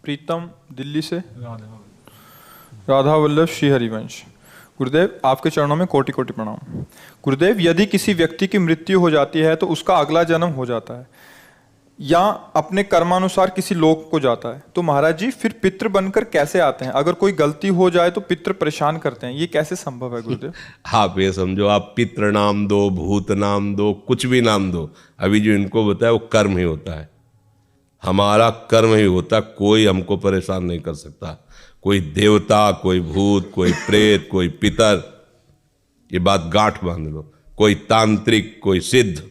प्रीतम दिल्ली से, राधा वल्लभ श्री हरिवंश। गुरुदेव, आपके चरणों में कोटि कोटि प्रणाम। गुरुदेव, यदि किसी व्यक्ति की मृत्यु हो जाती है तो उसका अगला जन्म हो जाता है या अपने कर्मानुसार किसी लोक को जाता है, तो महाराज जी फिर पितृ बनकर कैसे आते हैं? अगर कोई गलती हो जाए तो पितृ परेशान करते हैं, ये कैसे संभव है गुरुदेव? आप ये समझो, आप पितृ नाम दो, भूत नाम दो, कुछ भी नाम दो, अभी जो इनको बताया वो कर्म ही होता है। हमारा कर्म ही होता है, कोई हमको परेशान नहीं कर सकता। कोई देवता, कोई भूत, कोई प्रेत, कोई पितर, ये बात गांठ बांध लो, कोई तांत्रिक, कोई सिद्ध।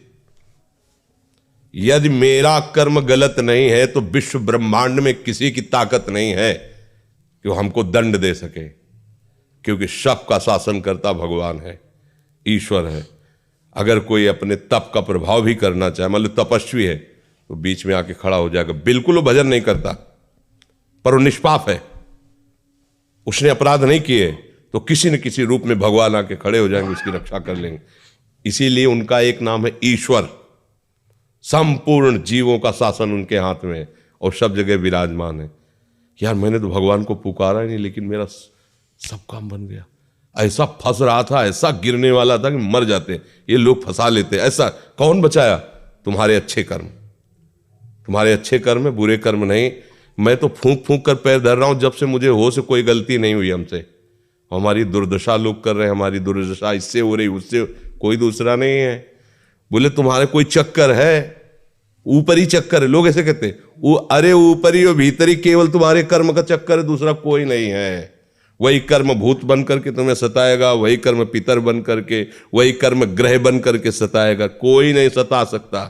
यदि मेरा कर्म गलत नहीं है तो विश्व ब्रह्मांड में किसी की ताकत नहीं है कि वो हमको दंड दे सके, क्योंकि सबका शासन करता भगवान है, ईश्वर है। अगर कोई अपने तप का प्रभाव भी करना चाहे, मान लो तपस्वी है, तो बीच में आके खड़ा हो जाएगा, बिल्कुल वो भजन नहीं करता पर वो निष्पाप है, उसने अपराध नहीं किए, तो किसी न किसी रूप में भगवान आके खड़े हो जाएंगे, उसकी रक्षा कर लेंगे। इसीलिए उनका एक नाम है ईश्वर। संपूर्ण जीवों का शासन उनके हाथ में है और सब जगह विराजमान है। यार मैंने तो भगवान को पुकारा ही नहीं, लेकिन मेरा सब काम बन गया। ऐसा फंस रहा था, ऐसा गिरने वाला था कि मर जाते, ये लोग फंसा लेते। ऐसा कौन बचाया? तुम्हारे अच्छे कर्म, तुम्हारे अच्छे कर्म है, बुरे कर्म नहीं। मैं तो फूंक फूंक कर पैर धर रहा हूं, जब से मुझे हो से कोई गलती नहीं हुई हमसे। हमारी दुर्दशा लोग कर रहे हैं, हमारी दुर्दशा इससे हो रही, उससे, कोई दूसरा नहीं है। बोले तुम्हारे कोई चक्कर है? ऊपरी चक्कर है, लोग ऐसे कहते हैं। वो अरे ऊपरी और भीतरी, केवल तुम्हारे कर्म का चक्कर है, दूसरा कोई नहीं है। वही कर्म भूत बन करके तुम्हें सताएगा, वही कर्म पितर बन करके, वही कर्म ग्रह बन करके सताएगा, कोई नहीं सता सकता।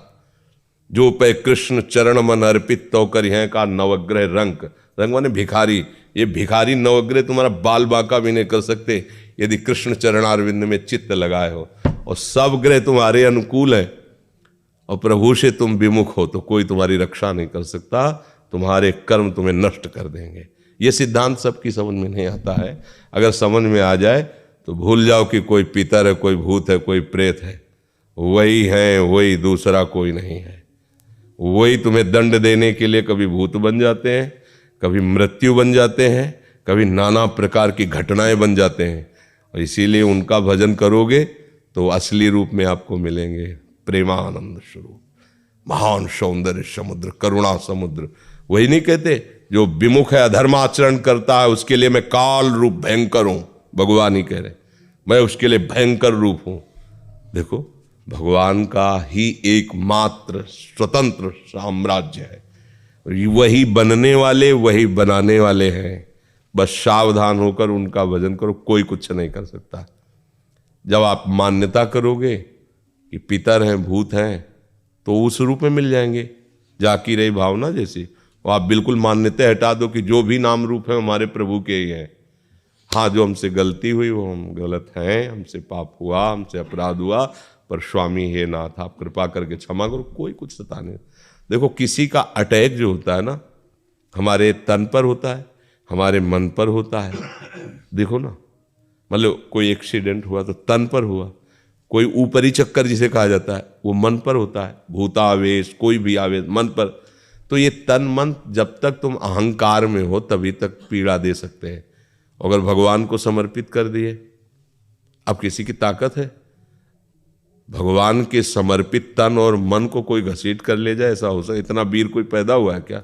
जो पे कृष्ण चरण मन अर्पित तो करी है का नवग्रह रंग, रंग माने भिखारी। ये भिखारी नवग्रह तुम्हारा बाल बांका भी नहीं कर सकते यदि कृष्ण चरणारविंद में चित्त लगाए हो। और सब ग्रह तुम्हारे अनुकूल है और प्रभु से तुम विमुख हो तो कोई तुम्हारी रक्षा नहीं कर सकता, तुम्हारे कर्म तुम्हें नष्ट कर देंगे। ये सिद्धांत सबकी समझ में नहीं आता है। अगर समझ में आ जाए तो भूल जाओ कि कोई पितर है, कोई भूत है, कोई प्रेत है। वही है, वही, दूसरा कोई नहीं है। वही तुम्हें दंड देने के लिए कभी भूत बन जाते हैं, कभी मृत्यु बन जाते हैं, कभी नाना प्रकार की घटनाएं बन जाते हैं। और इसीलिए उनका भजन करोगे तो असली रूप में आपको मिलेंगे। प्रेमानंद स्वरूप, महान सौंदर्य समुद्र, करुणा समुद्र। वही नहीं कहते जो विमुख है, अधर्माचरण करता है, उसके लिए मैं काल रूप भयंकर हूं। भगवान ही कह रहे, मैं उसके लिए भयंकर रूप हूं। देखो, भगवान का ही एकमात्र स्वतंत्र साम्राज्य है। वही बनने वाले, वही बनाने वाले हैं। बस सावधान होकर उनका भजन करो, कोई कुछ नहीं कर सकता। जब आप मान्यता करोगे कि पितर हैं, भूत हैं, तो उस रूप में मिल जाएंगे। जाकी रही भावना जैसी, वो आप बिल्कुल मान्यता हटा दो कि जो भी नाम रूप है हमारे प्रभु के ही हैं। हाँ, जो हमसे गलती हुई वो हम गलत हैं, हमसे पाप हुआ, हमसे अपराध हुआ, पर स्वामी हे नाथ आप कृपा करके क्षमा करो, कोई कुछ सता नहीं। देखो, किसी का अटैक जो होता है ना, हमारे तन पर होता है, हमारे मन पर होता है। देखो ना, मतलब कोई एक्सीडेंट हुआ तो तन पर हुआ। कोई ऊपरी चक्कर जिसे कहा जाता है वो मन पर होता है। भूतावेश, कोई भी आवेश मन पर। तो ये तन मन जब तक तुम अहंकार में हो तभी तक पीड़ा दे सकते हैं। अगर भगवान को समर्पित कर दिए, अब किसी की ताकत है? भगवान के समर्पित तन और मन को कोई घसीट कर ले जाए, ऐसा हो सकता? इतना वीर कोई पैदा हुआ है क्या?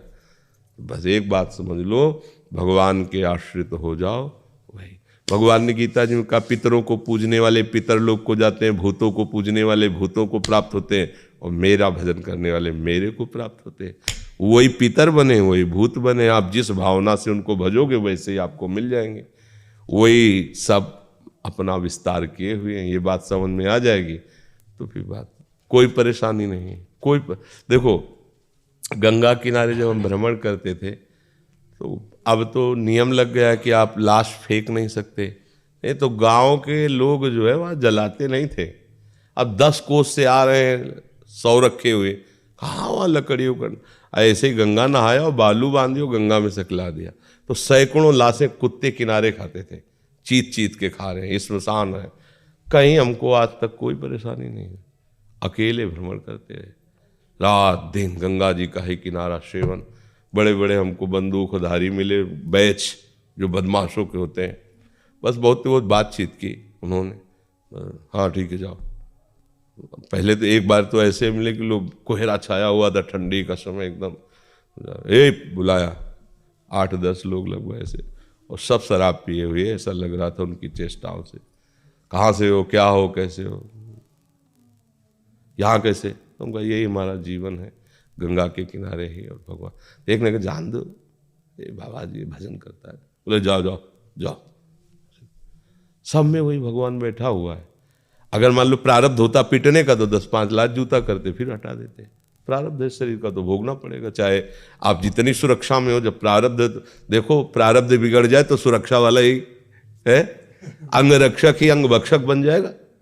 बस एक बात समझ लो, भगवान के आश्रित हो जाओ। वही भगवान ने गीता जी में कहा, पितरों को पूजने वाले पितर लोग को जाते हैं, भूतों को पूजने वाले भूतों को प्राप्त होते हैं, और मेरा भजन करने वाले मेरे को प्राप्त होते हैं। वही पितर बने, वही भूत बने, आप जिस भावना से उनको भजोगे वैसे ही आपको मिल जाएंगे। वही सब अपना विस्तार किए हुए हैं। ये बात समझ में आ जाएगी तो फिर बात, कोई परेशानी नहीं है। देखो, गंगा किनारे जब हम भ्रमण करते थे तो अब तो नियम लग गया है कि आप लाश फेंक नहीं सकते। नहीं तो गांव के लोग जो है वहाँ जलाते नहीं थे। अब 10 कोस से आ रहे हैं, 100 रखे हुए, कहाँ वहाँ लकड़ियों का? ऐसे ही गंगा नहाया और बालू बांधियो, गंगा में सकला दिया, तो सैकड़ों लाशें कुत्ते किनारे खाते थे, चीत चीत के खा रहे हैं। स्मशान है। कहीं हमको आज तक कोई परेशानी नहीं है। अकेले भ्रमण करते रहे, रात दिन गंगा जी का ही किनारा सेवन। बड़े बड़े हमको बंदूकधारी मिले, बैच जो बदमाशों के होते हैं। बस बहुत बातचीत की उन्होंने, हाँ ठीक है जाओ। पहले तो एक बार तो ऐसे मिले कि लोग, कोहरा छाया हुआ था, ठंडी का समय एकदम, बुलाया 8-10 लोग लगभग ऐसे, और सब शराब पिए हुए, ऐसा लग रहा था उनकी चेष्टाओं से। कहाँ से हो, क्या हो, कैसे हो, यहाँ कैसे? तो उनका यही हमारा जीवन है, गंगा के किनारे ही। और भगवान देखने का, जान दो ये बाबा जी भजन करता है, बोले जाओ जाओ जाओ। सब में वही भगवान बैठा हुआ है। अगर मान लो प्रारब्ध होता पीटने का तो 10-5 लात जूता करते, फिर हटा देते। प्रारब्ध है शरीर का तो भोगना पड़ेगा, चाहे आप जितनी सुरक्षा में हो। जब प्रारब्ध, देखो प्रारब्ध बिगड़ जाए तो सुरक्षा वाला ही है, अंग रक्षक ही अंग भक्षक बन जाएगा।